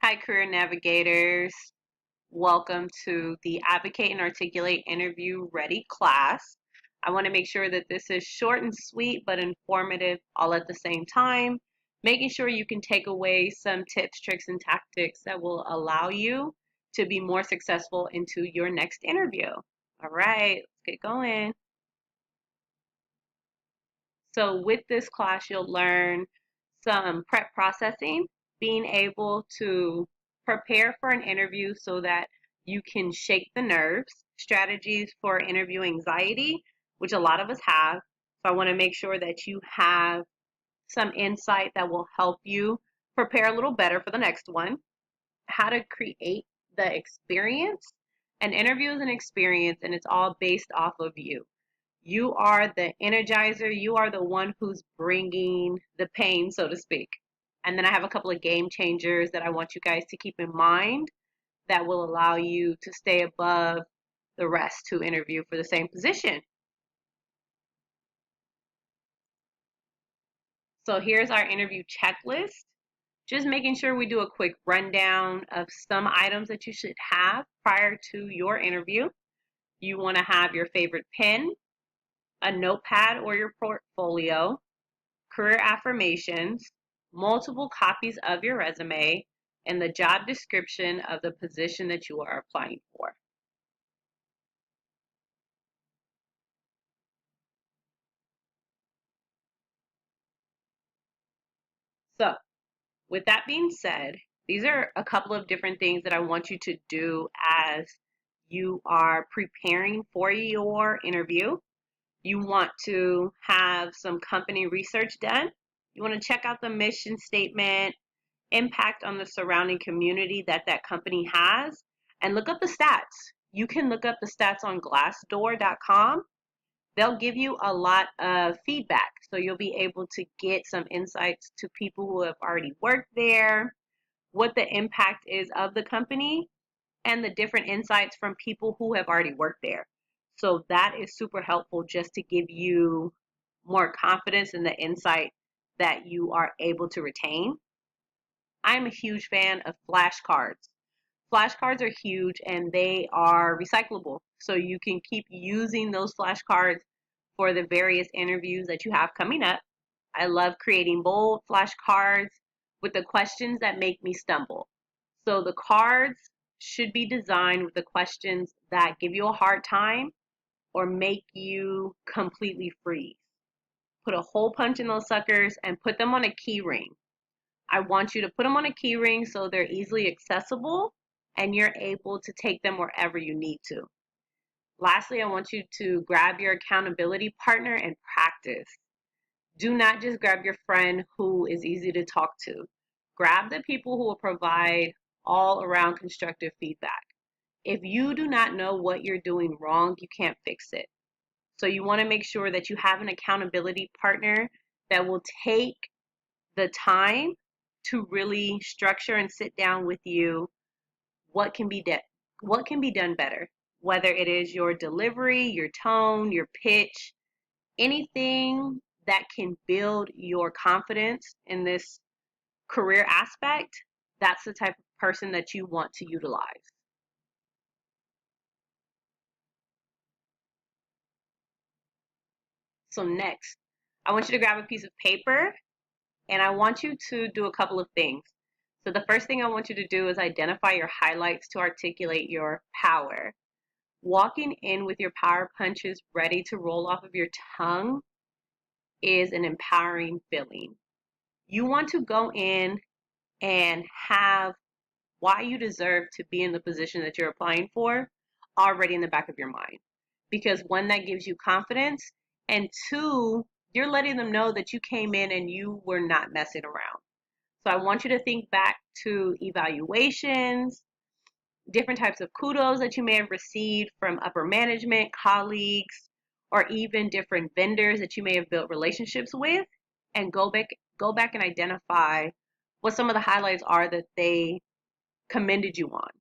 Hi, career navigators. Welcome to the Advocate and Articulate Interview Ready class. I want to make sure that this is short and sweet but informative all at the same time, making sure you can take away some tips, tricks, and tactics that will allow you to be more successful into your next interview. All right, let's get going. So with this class, you'll learn some prep processing, being able to prepare for an interview so that you can shake the nerves, strategies for interview anxiety, which a lot of us have. So I want to make sure that you have some insight that will help you prepare a little better for the next one, how to create the experience. An interview is an experience and it's all based off of you. You are the energizer. You are the one who's bringing the pain, so to speak. And then I have a couple of game changers that I want you guys to keep in mind that will allow you to stay above the rest who interview for the same position. So here's our interview checklist. Just making sure we do a quick rundown of some items that you should have prior to your interview. You want to have your favorite pen, a notepad or your portfolio, career affirmations, multiple copies of your resume, and the job description of the position that you are applying for. So, with that being said, these are a couple of different things that I want you to do as you are preparing for your interview. You want to have some company research done. You want to check out the mission statement, impact on the surrounding community that that company has, and look up the stats. You can look up the stats on glassdoor.com. They'll give you a lot of feedback. So you'll be able to get some insights to people who have already worked there, what the impact is of the company, and the different insights from people who have already worked there. So that is super helpful just to give you more confidence in the insight that you are able to retain. I'm a huge fan of flashcards. Flashcards are huge and they are recyclable. So you can keep using those flashcards for the various interviews that you have coming up. I love creating bold flashcards with the questions that make me stumble. So the cards should be designed with the questions that give you a hard time or make you completely freeze. Put a hole punch in those suckers and put them on a key ring. I want you to put them on a key ring so they're easily accessible and you're able to take them wherever you need to. Lastly, I want you to grab your accountability partner and practice. Do not just grab your friend who is easy to talk to. Grab the people who will provide all around constructive feedback. If you do not know what you're doing wrong, you can't fix it. So you want to make sure that you have an accountability partner that will take the time to really structure and sit down with you what can be done better, whether it is your delivery, your tone, your pitch, anything that can build your confidence in this career aspect. That's the type of person that you want to utilize. So next, I want you to grab a piece of paper and I want you to do a couple of things. So the first thing I want you to do is identify your highlights to articulate your power. Walking in with your power punches ready to roll off of your tongue is an empowering feeling. You want to go in and have why you deserve to be in the position that you're applying for already in the back of your mind. Because one, that gives you confidence, and two, you're letting them know that you came in and you were not messing around. So I want you to think back to evaluations, different types of kudos that you may have received from upper management, colleagues, or even different vendors that you may have built relationships with, and go back and identify what some of the highlights are that they commended you on,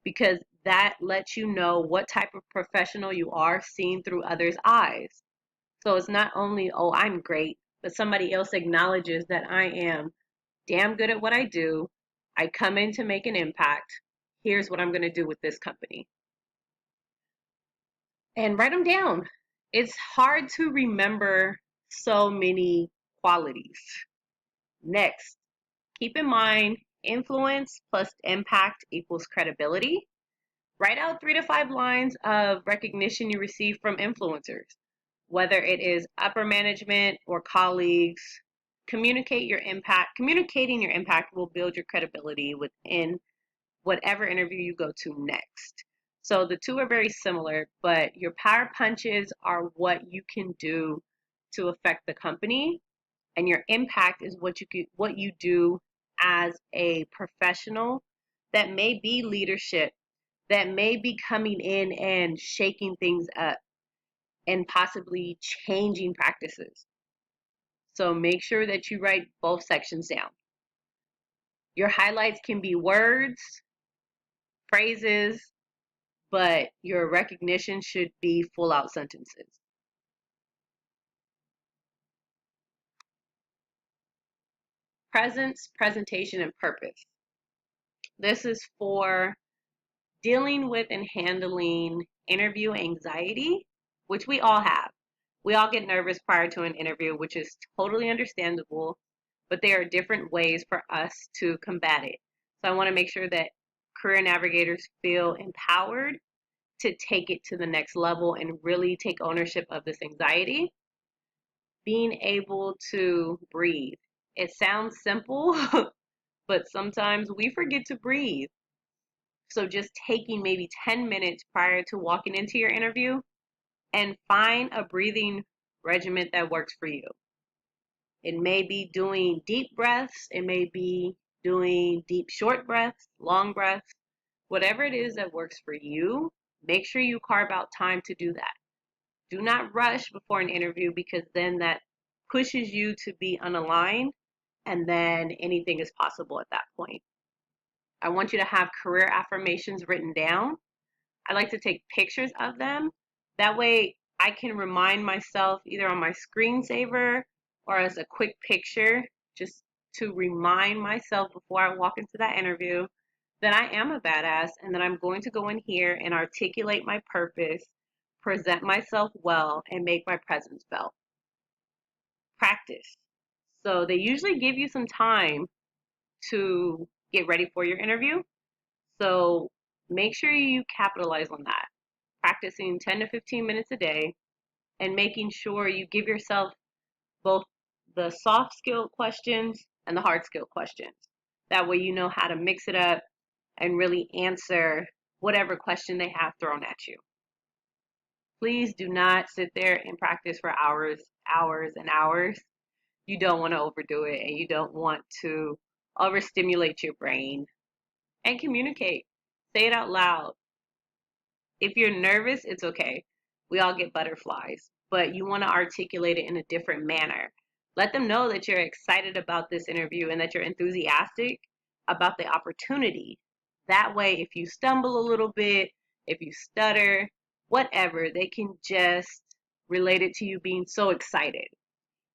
because that lets you know what type of professional you are seen through others' eyes. So it's not only, oh, I'm great, but somebody else acknowledges that I am damn good at what I do. I come in to make an impact. Here's what I'm going to do with this company. And write them down. It's hard to remember so many qualities. Next, keep in mind influence plus impact equals credibility. Write out 3 to 5 lines of recognition you receive from influencers, whether it is upper management or colleagues. Communicating your impact will build your credibility within whatever interview you go to next. So the two are very similar, but your power punches are what you can do to affect the company, and your impact is what you do as a professional. That may be leadership, that may be coming in and shaking things up and possibly changing practices. So make sure that you write both sections down. Your highlights can be words, phrases, but your recognition should be full out sentences. Presence, presentation, and purpose. This is for dealing with and handling interview anxiety, which we all have. We all get nervous prior to an interview, which is totally understandable, but there are different ways for us to combat it. So I want to make sure that career navigators feel empowered to take it to the next level and really take ownership of this anxiety. Being able to breathe. It sounds simple, but sometimes we forget to breathe. So just taking maybe 10 minutes prior to walking into your interview and find a breathing regimen that works for you. It may be doing deep breaths, it may be doing deep short breaths, long breaths, whatever it is that works for you. Make sure you carve out time to do that. Do not rush before an interview, because then that pushes you to be unaligned, and then anything is possible at that point. I want you to have career affirmations written down. I like to take pictures of them. That way I can remind myself either on my screensaver or as a quick picture, just to remind myself before I walk into that interview that I am a badass and that I'm going to go in here and articulate my purpose, present myself well, and make my presence felt. Practice. So they usually give you some time to get ready for your interview. So make sure you capitalize on that. Practicing 10 to 15 minutes a day and making sure you give yourself both the soft skill questions and the hard skill questions. That way you know how to mix it up and really answer whatever question they have thrown at you. Please do not sit there and practice for hours, hours, and hours. You don't want to overdo it, and you don't want to overstimulate your brain. And communicate. Say it out loud. If you're nervous, it's okay. We all get butterflies, but you want to articulate it in a different manner. Let them know that you're excited about this interview and that you're enthusiastic about the opportunity. That way, if you stumble a little bit, if you stutter, whatever, they can just relate it to you being so excited.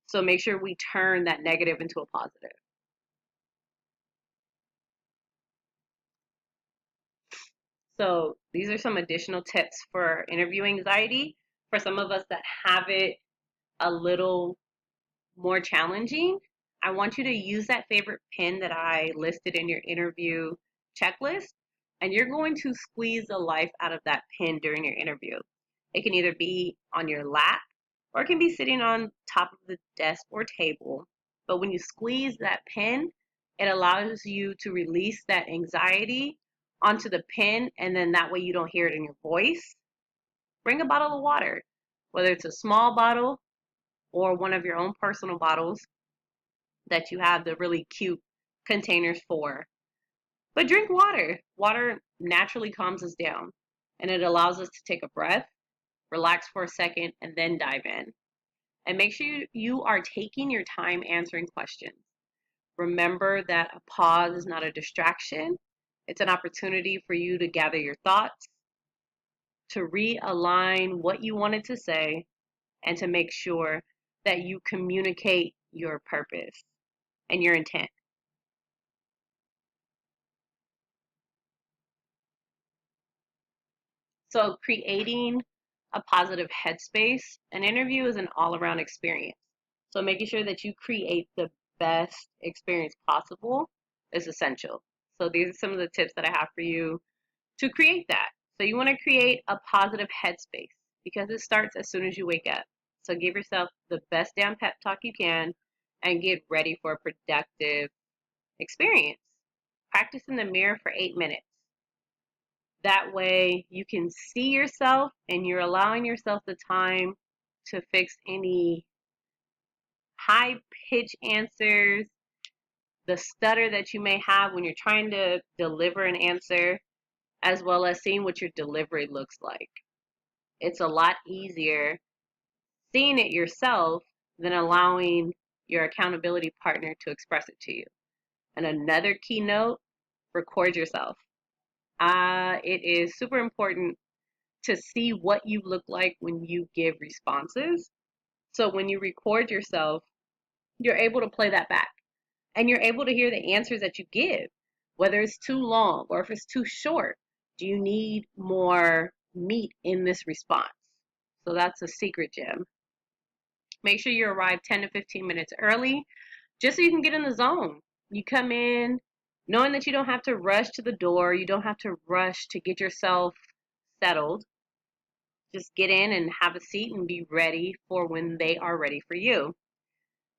So make sure we turn that negative into a positive. So these are some additional tips for interview anxiety. For some of us that have it a little more challenging, I want you to use that favorite pin that I listed in your interview checklist, and you're going to squeeze the life out of that pin during your interview. It can either be on your lap or it can be sitting on top of the desk or table. But when you squeeze that pin, it allows you to release that anxiety onto the pin, and then that way you don't hear it in your voice. Bring a bottle of water, whether it's a small bottle or one of your own personal bottles that you have the really cute containers for. But drink water. Water naturally calms us down, and it allows us to take a breath, relax for a second, and then dive in. And make sure you are taking your time answering questions. Remember that a pause is not a distraction. It's an opportunity for you to gather your thoughts, to realign what you wanted to say, and to make sure that you communicate your purpose and your intent. So creating a positive headspace, an interview is an all-around experience. So making sure that you create the best experience possible is essential. So these are some of the tips that I have for you to create that. So you want to create a positive headspace because it starts as soon as you wake up. So give yourself the best damn pep talk you can and get ready for a productive experience. Practice in the mirror for 8 minutes. That way you can see yourself and you're allowing yourself the time to fix any high pitch answers, the stutter that you may have when you're trying to deliver an answer, as well as seeing what your delivery looks like. It's a lot easier seeing it yourself than allowing your accountability partner to express it to you. And another key note, record yourself. It is super important to see what you look like when you give responses. So when you record yourself, you're able to play that back and you're able to hear the answers that you give, whether it's too long or if it's too short. Do you need more meat in this response? So that's a secret gem. Make sure you arrive 10 to 15 minutes early just so you can get in the zone. You come in knowing that you don't have to rush to the door, you don't have to rush to get yourself settled. Just get in and have a seat and be ready for when they are ready for you.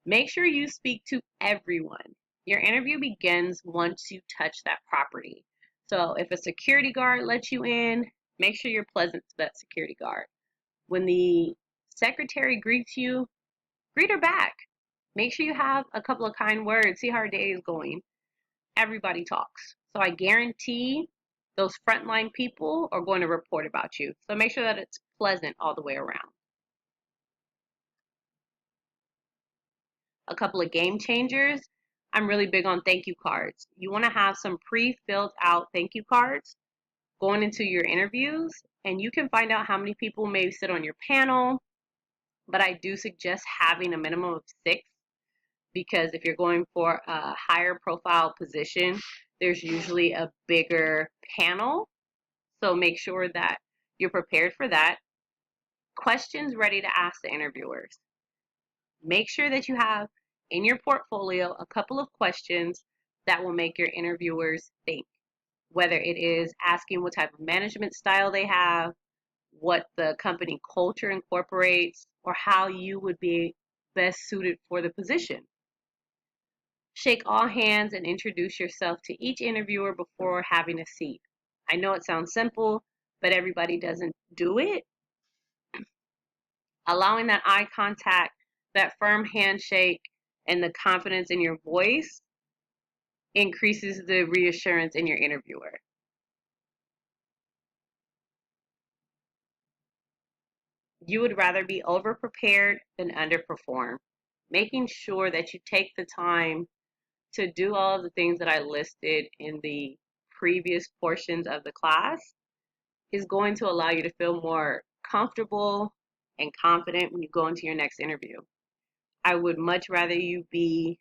Make sure you speak to everyone. Your interview begins once you touch that property. So if a security guard lets you in, make sure you're pleasant to that security guard. When the secretary greets you, greet her back. Make sure you have a couple of kind words. See how her day is going. Everybody talks. So I guarantee those frontline people are going to report about you. So make sure that it's pleasant all the way around. A couple of game changers. I'm really big on thank you cards. You want to have some pre-filled out thank you cards going into your interviews, and you can find out how many people may sit on your panel, but I do suggest having a minimum of 6 because if you're going for a higher profile position, there's usually a bigger panel. So make sure that you're prepared for that. Questions ready to ask the interviewers. Make sure that you have in your portfolio a couple of questions that will make your interviewers think, whether it is asking what type of management style they have, what the company culture incorporates, or how you would be best suited for the position. Shake all hands and introduce yourself to each interviewer before having a seat. I know it sounds simple, but everybody doesn't do it. Allowing that eye contact, that firm handshake, and the confidence in your voice increases the reassurance in your interviewer. You would rather be over prepared than underperform. Making sure that you take the time to do all of the things that I listed in the previous portions of the class is going to allow you to feel more comfortable and confident when you go into your next interview. I would much rather you be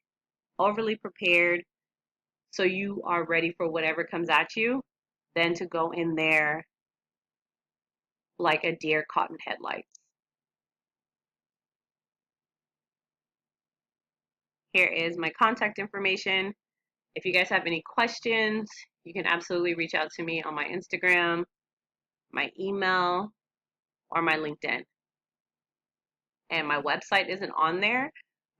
overly prepared so you are ready for whatever comes at you than to go in there like a deer caught in headlights. Here is my contact information. If you guys have any questions, you can absolutely reach out to me on my Instagram, my email, or my LinkedIn. And my website isn't on there,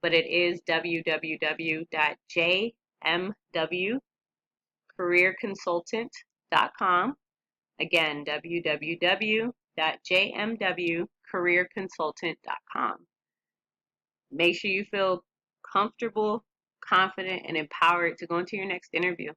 but it is www.jmwcareerconsultant.com. Again, www.jmwcareerconsultant.com. Make sure you feel comfortable, confident, and empowered to go into your next interview.